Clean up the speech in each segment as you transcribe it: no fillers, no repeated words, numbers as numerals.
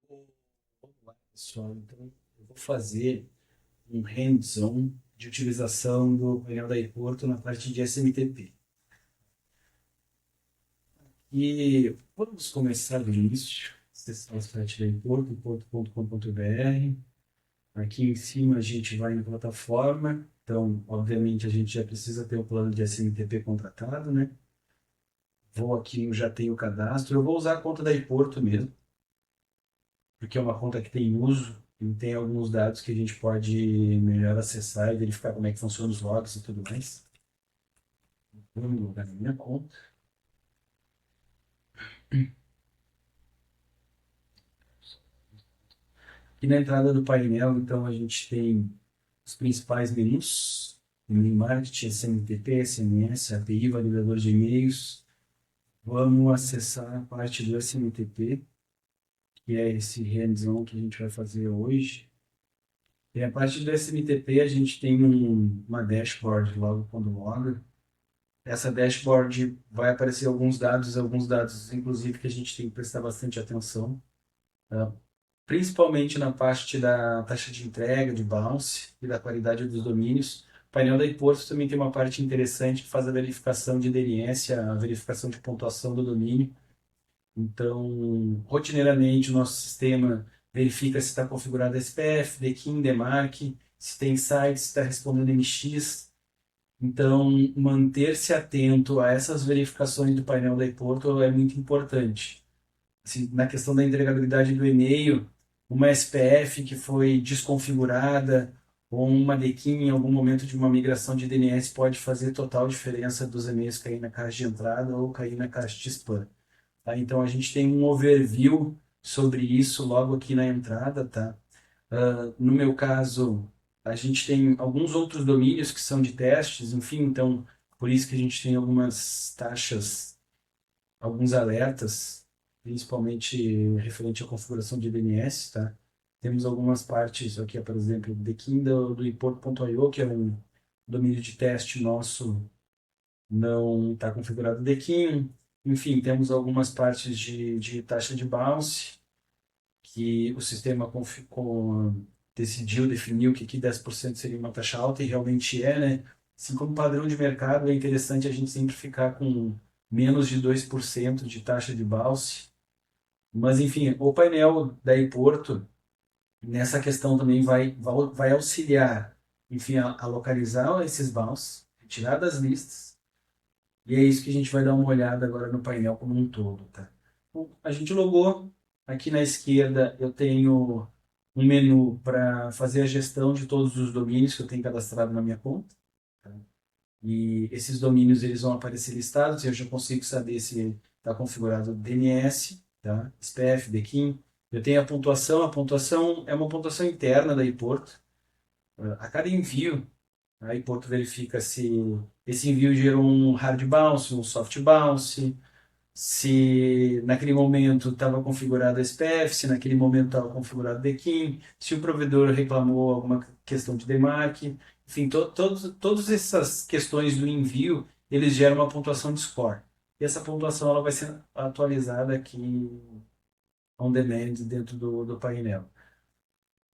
Vamos lá, pessoal. Então, eu vou fazer um hands-on de utilização do painel da aeroporto na parte de SMTP. E vamos começar do início. Acessar o site da aeroporto, aeroporto.com.br. Aqui em cima a gente vai na plataforma. Então, obviamente, a gente já precisa ter o plano de SMTP contratado, né? Vou aqui, eu já tenho o cadastro. Eu vou usar a conta da aeroporto mesmo, porque é uma conta que tem uso e tem alguns dados que a gente pode melhor acessar e verificar como é que funciona os logs e tudo mais. Vamos logar na minha conta. Aqui na entrada do painel, então, a gente tem os principais menus: e-mail marketing, SMTP, SMS, API, validador de e-mails. Vamos acessar a parte do SMTP, que é esse hands-on que a gente vai fazer hoje. E a parte do SMTP, a gente tem uma dashboard logo quando loga. Essa dashboard vai aparecer alguns dados, inclusive, que a gente tem que prestar bastante atenção, tá? Principalmente na parte da taxa de entrega, de bounce e da qualidade dos domínios. O painel da iPorto também tem uma parte interessante que faz a verificação de DNS, a verificação de pontuação do domínio. Então, rotineiramente, o nosso sistema verifica se está configurado SPF, DKIM, DMARC, se tem site, se está respondendo MX. Então, manter-se atento a essas verificações do painel da iPortal é muito importante. Assim, na questão da entregabilidade do e-mail, uma SPF que foi desconfigurada ou uma DKIM em algum momento de uma migração de DNS pode fazer total diferença dos e-mails cair na caixa de entrada ou cair na caixa de spam. Tá? Então, a gente tem um overview sobre isso logo aqui na entrada, tá? No meu caso, a gente tem alguns outros domínios que são de testes, enfim, então por isso que a gente tem algumas taxas, alguns alertas, principalmente referente à configuração de DNS, tá? Temos algumas partes aqui, por exemplo, o Dequim do import.io, que é um domínio de teste nosso, não está configurado o Dequim. Enfim, temos algumas partes de taxa de bounce, que o sistema decidiu, definiu que aqui 10% seria uma taxa alta e realmente é, né? Assim como padrão de mercado, é interessante a gente sempre ficar com menos de 2% de taxa de bounce. Mas, enfim, o painel da Porto, nessa questão também vai auxiliar, enfim, a localizar esses bounce, retirar das listas, e é isso que a gente vai dar uma olhada agora no painel como um todo, tá? Bom, a gente logou. Aqui na esquerda eu tenho um menu para fazer a gestão de todos os domínios que eu tenho cadastrado na minha conta, tá? E esses domínios eles vão aparecer listados e eu já consigo saber se está configurado DNS, tá? SPF, DKIM. Eu tenho a pontuação é uma pontuação interna da iPorto. A cada envio, a iPorto verifica se esse envio gerou um hard bounce, um soft bounce, se naquele momento estava configurado SPF, se naquele momento estava configurado DKIM, se o provedor reclamou alguma questão de DMARC, enfim, todas essas questões do envio, eles geram uma pontuação de score. E essa pontuação ela vai ser atualizada aqui on demand dentro do painel.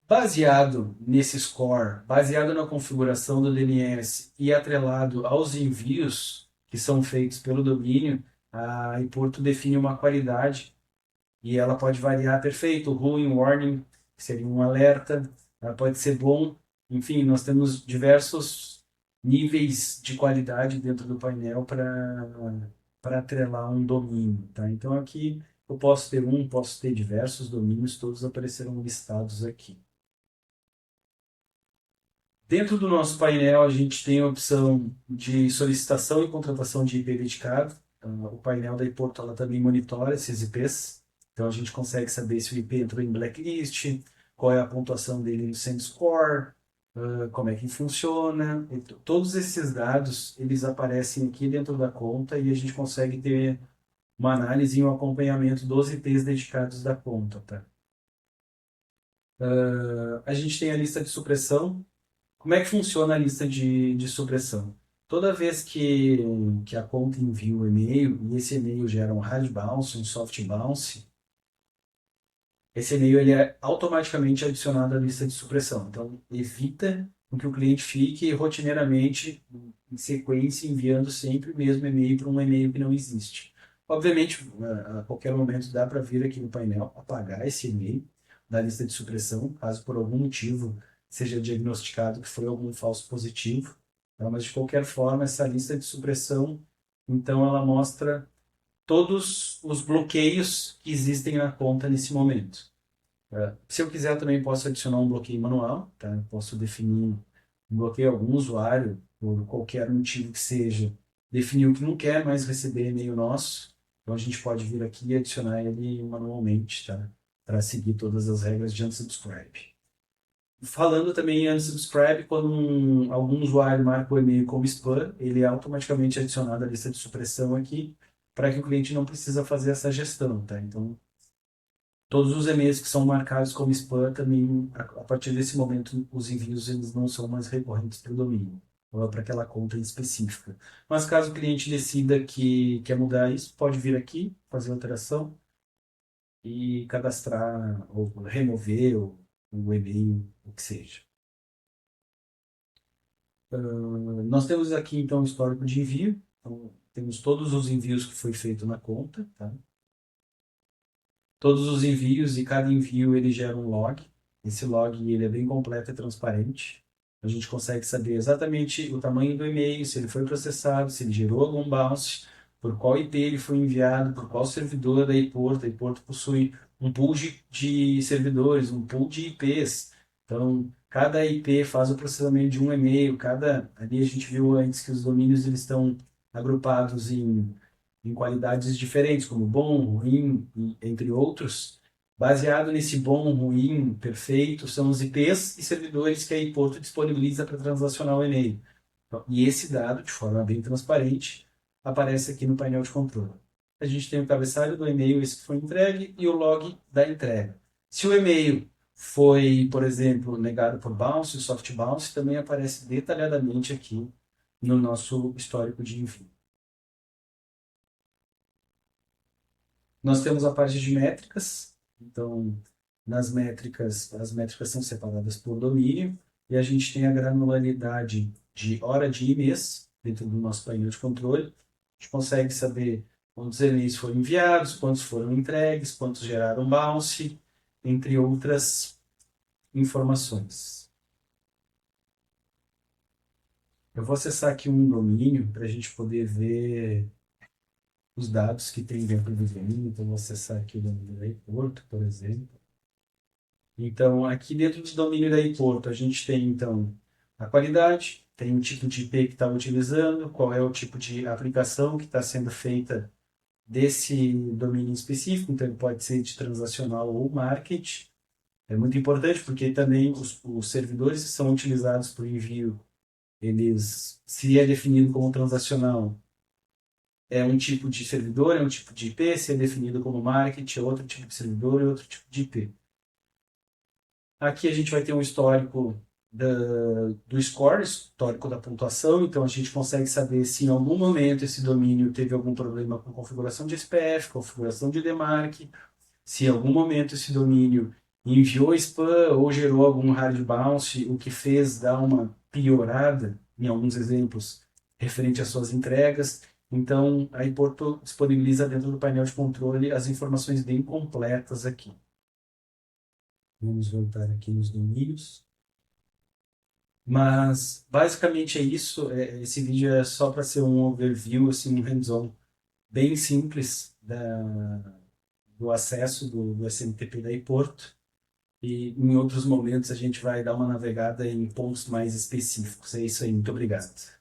Baseado nesse score, baseado na configuração do DNS e atrelado aos envios que são feitos pelo domínio, a Iporto define uma qualidade e ela pode variar perfeito, ruim, warning, que seria um alerta, ela pode ser bom, enfim, nós temos diversos níveis de qualidade dentro do painel para atrelar um domínio, tá? Então aqui eu posso ter posso ter diversos domínios, todos aparecerão listados aqui. Dentro do nosso painel, a gente tem a opção de solicitação e contratação de IP dedicado. Então, o painel da iPorto ela também monitora esses IPs. Então, a gente consegue saber se o IP entrou em blacklist, qual é a pontuação dele no SendScore, como é que funciona. Todos esses dados, eles aparecem aqui dentro da conta e a gente consegue ter uma análise e um acompanhamento dos IPs dedicados da conta, tá? A gente tem a lista de supressão. Como é que funciona a lista de supressão? Toda vez que a conta envia um e-mail, e esse e-mail gera um hard bounce, um soft bounce, esse e-mail ele é automaticamente adicionado à lista de supressão. Então, evita que o cliente fique rotineiramente, em sequência, enviando sempre o mesmo e-mail para um e-mail que não existe. Obviamente, a qualquer momento dá para vir aqui no painel apagar esse e-mail da lista de supressão, caso por algum motivo seja diagnosticado que foi algum falso positivo. Tá? Mas, de qualquer forma, essa lista de supressão, então, ela mostra todos os bloqueios que existem na conta nesse momento. Se eu quiser, também posso adicionar um bloqueio manual, tá? Eu posso definir um bloqueio a algum usuário, por qualquer motivo que seja, definir o que não quer mais receber e-mail nosso. Então a gente pode vir aqui e adicionar ele manualmente, tá? Para seguir todas as regras de unsubscribe. Falando também em unsubscribe, quando algum usuário marca o e-mail como spam, ele é automaticamente adicionado à lista de supressão aqui, para que o cliente não precisa fazer essa gestão, tá? Então, todos os e-mails que são marcados como spam também, a partir desse momento, os envios eles não são mais recorrentes para o domínio, ou para aquela conta em específica. Mas caso o cliente decida que quer mudar isso, pode vir aqui, fazer a alteração e cadastrar ou remover o e-mail, o que seja. Nós temos aqui então o histórico de envio. Então, temos todos os envios que foi feito na conta, tá? Todos os envios e cada envio ele gera um log. Esse log ele é bem completo e transparente. A gente consegue saber exatamente o tamanho do e-mail, se ele foi processado, se ele gerou algum bounce, por qual IP ele foi enviado, por qual servidor da iPorto. A iPorto possui um pool de servidores, um pool de IPs. Então, cada IP faz o processamento de um e-mail. Ali a gente viu antes que os domínios eles estão agrupados em qualidades diferentes, como bom, ruim, entre outros. Baseado nesse bom, ruim, perfeito, são os IPs e servidores que a iPorto disponibiliza para transacionar o e-mail. Então, e esse dado, de forma bem transparente, aparece aqui no painel de controle. A gente tem o cabeçalho do e-mail, esse que foi entregue, e o log da entrega. Se o e-mail foi, por exemplo, negado por bounce, soft bounce, também aparece detalhadamente aqui no nosso histórico de envio. Nós temos a parte de métricas, então as métricas são separadas por domínio e a gente tem a granularidade de hora, dia e mês dentro do nosso painel de controle. A gente consegue saber quantos e-mails foram enviados, quantos foram entregues, quantos geraram bounce, entre outras informações. Eu vou acessar aqui um domínio para a gente poder ver os dados que tem dentro do domínio. Então, vou acessar aqui o domínio da iPorto, por exemplo. Então, aqui dentro do domínio da iPorto, a gente tem, então, a qualidade, tem o tipo de IP que está utilizando, qual é o tipo de aplicação que está sendo feita desse domínio específico, então ele pode ser de transacional ou market. É muito importante porque também os servidores que são utilizados para o envio, eles, se é definido como transacional, é um tipo de servidor, é um tipo de IP, se é definido como market, é outro tipo de servidor, é outro tipo de IP. Aqui a gente vai ter um histórico do score, histórico da pontuação, então a gente consegue saber se em algum momento esse domínio teve algum problema com configuração de SPF, configuração de DMARC, se em algum momento esse domínio enviou spam ou gerou algum hard bounce, o que fez dar uma piorada, em alguns exemplos, referente às suas entregas. Então, a Iporto disponibiliza dentro do painel de controle as informações bem completas aqui. Vamos voltar aqui nos domínios. Mas basicamente é isso. Esse vídeo é só para ser um overview, assim, um hands-on bem simples do acesso do SMTP da iPorto. E em outros momentos a gente vai dar uma navegada em pontos mais específicos. É isso aí, muito obrigado.